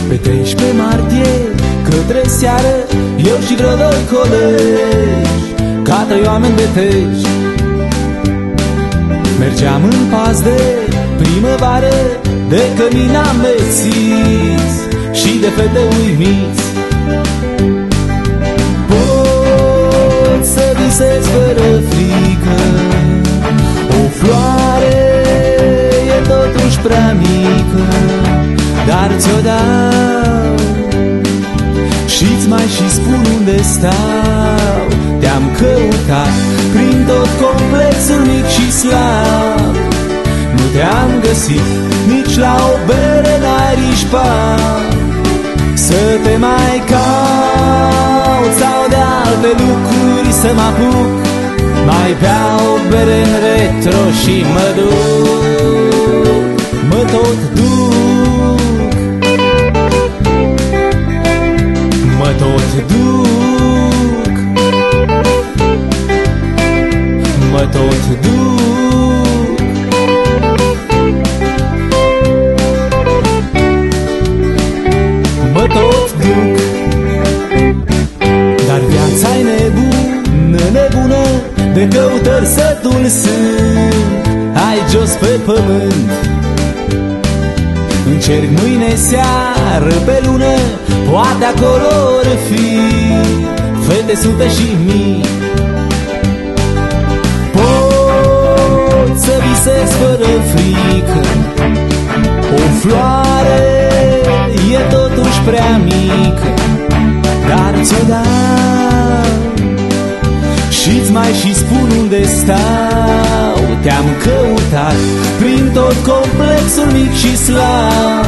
Pe 13 martie, către seară, eu și vreo doi colegi, ca trei oameni de tești, mergeam în pas de primăvară, de cămini amețiți și de fete uimiți. Pot să visez fără frică, o floare e totuși prea mică, dar ți-o dau și-ți mai și spun unde stau. Te-am căutat prin tot complexul mic și slab, nu te-am găsit nici la o bere n-ai rișpat. Să te mai caut sau de alte lucruri să mă apuc, mai beau bere în retro și mă duc, mă tot duc, mă tot duc, mă tot duc. Mă tot duc. Dar viața-i nebună, de căutări sătul sunt, hai jos pe pământ. Încerc mâine seară pe lună, poate acolo or fi fete sute și mii. Pot să visez fără frică, o floare e totuși prea mică, dar ți-o dau și-ți mai și spun unde stau. Te-am căutat prin tot complexul mic și slab,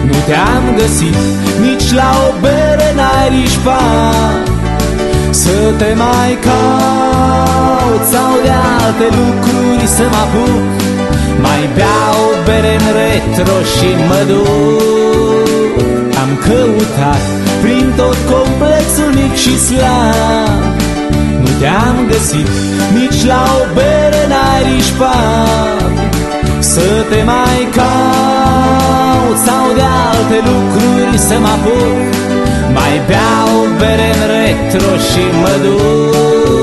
nu te-am găsit nici la o bere n-ai rișpat. Să te mai caut sau de alte lucruri să mă apuc, mai beau bere în retro și mă duc. Am căutat prin tot complexul mic și slab, nu te-am găsit nici la o bere n-ai rișpat. Să te mai caut sau de alte lucruri să mă apuc, mai beau bere în retro și mă duc.